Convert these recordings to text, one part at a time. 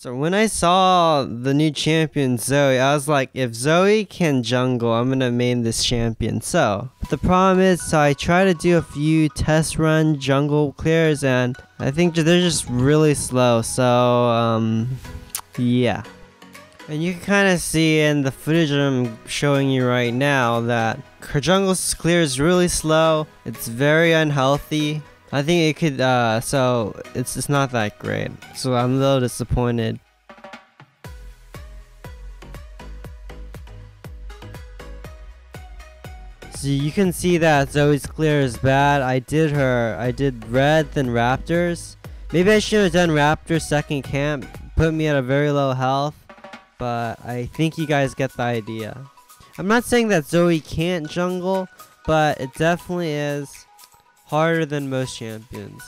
So when I saw the new champion Zoe, I was like, if Zoe can jungle, I'm gonna main this champion. But the problem is, so I try to do a few test run jungle clears, and I think they're just really slow. So yeah. And you can kind of see in the footage I'm showing you right now that her jungle clear is really slow. It's very unhealthy. I think it could, so it's not that great. So I'm a little disappointed. So you can see that Zoe's clear is bad. I did red then raptors. Maybe I should have done raptors second camp. Put me at a very low health. But I think you guys get the idea. I'm not saying that Zoe can't jungle, but it definitely is harder than most champions.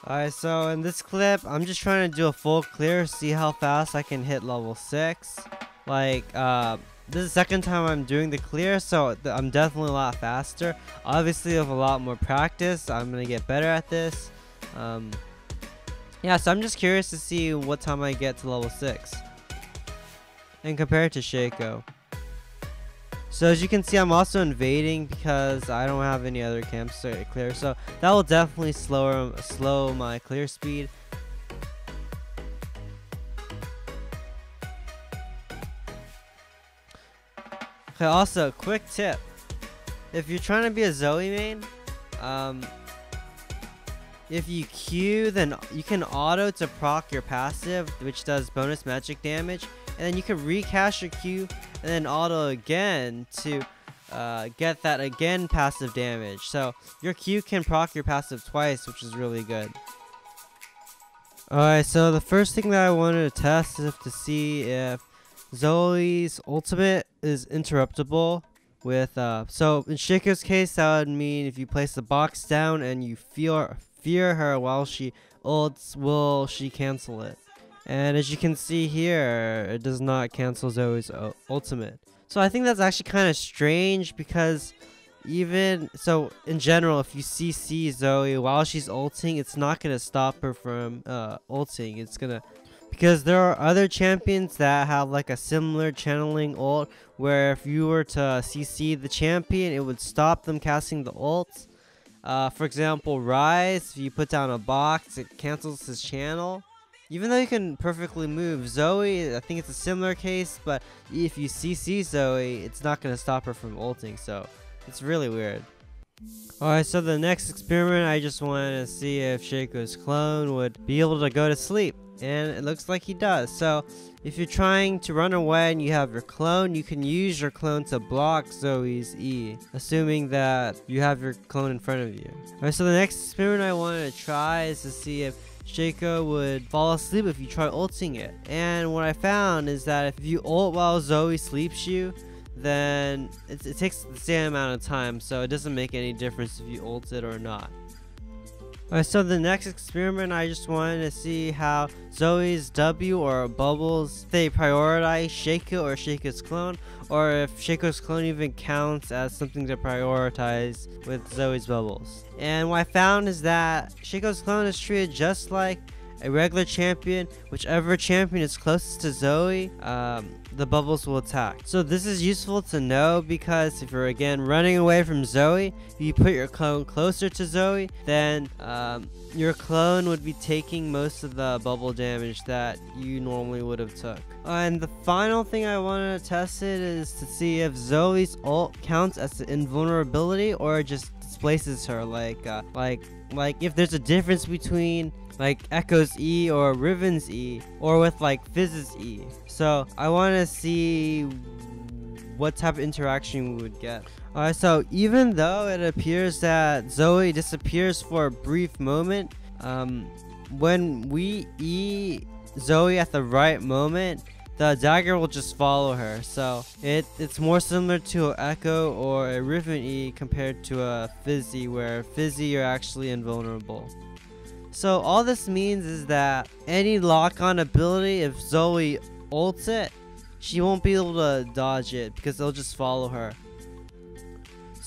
Alright, so in this clip, I'm just trying to do a full clear, see how fast I can hit level 6. Like, this is the second time I'm doing the clear, so I'm definitely a lot faster. Obviously, with a lot more practice, I'm gonna get better at this. Yeah, so I'm just curious to see what time I get to level 6. And compare it to Shaco. So as you can see, I'm also invading because I don't have any other camps to clear. So that will definitely slow my clear speed. Okay, also quick tip. If you're trying to be a Zoe main, if you Q, then you can auto to proc your passive, which does bonus magic damage. And then you can recash your Q and then auto again to get that again passive damage. So your Q can proc your passive twice, which is really good. Alright, so the first thing that I wanted to test is to see if Zoe's ultimate is interruptible with so in Shaco's case, that would mean if you place the box down and you fear her while she ults, will she cancel it? And as you can see here, it does not cancel Zoe's ultimate. So I think that's actually kind of strange because even so, in general, if you CC Zoe while she's ulting, it's not gonna stop her from ulting. It's gonna, because there are other champions that have like a similar channeling ult where if you were to CC the champion, it would stop them casting the ults. For example, Rise, if you put down a box, it cancels his channel. Even though you can perfectly move Zoe, I think it's a similar case, but if you CC Zoe, it's not going to stop her from ulting, so it's really weird. Alright, so the next experiment, I just wanted to see if Shaco's clone would be able to go to sleep, and it looks like he does. So if you're trying to run away and you have your clone, you can use your clone to block Zoe's E, assuming that you have your clone in front of you. Alright, so the next experiment I wanted to try is to see if Shaco would fall asleep if you try ulting it. And what I found is that if you ult while Zoe sleeps you, then it takes the same amount of time, so it doesn't make any difference if you ult it or not. Alright, so the next experiment, I just wanted to see how Zoe's W or bubbles, they prioritize Shaco or Shaco's clone, or if Shaco's clone even counts as something to prioritize with Zoe's bubbles. And what I found is that Shaco's clone is treated just like a regular champion. Whichever champion is closest to Zoe, the bubbles will attack. So this is useful to know because if you're again running away from Zoe, if you put your clone closer to Zoe, then your clone would be taking most of the bubble damage that you normally would have took. And the final thing I wanted to test it is to see if Zoe's ult counts as an invulnerability or just displaces her, like if there's a difference between like Echo's E or Riven's E, or with like Fizz's E. So I want to see what type of interaction we would get. Alright, so even though it appears that Zoe disappears for a brief moment, when we E Zoe at the right moment, the dagger will just follow her. So it's more similar to an Echo or a Riven E compared to a Fizzy, where Fizzy you're actually invulnerable. So all this means is that any lock-on ability, if Zoe ults it, she won't be able to dodge it because they'll just follow her.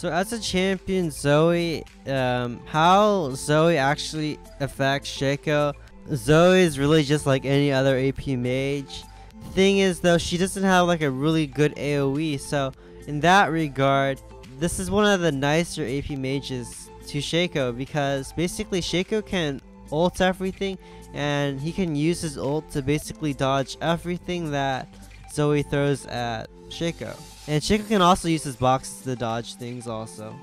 So as a champion Zoe, how Zoe actually affects Shaco Zoe is really just like any other AP mage. The thing is though, she doesn't have like a really good AoE, so in that regard, this is one of the nicer AP mages to Shaco, because basically Shaco can ult everything, and he can use his ult to basically dodge everything that Zoe throws at Shaco. And Shaco can also use his boxes to dodge things also.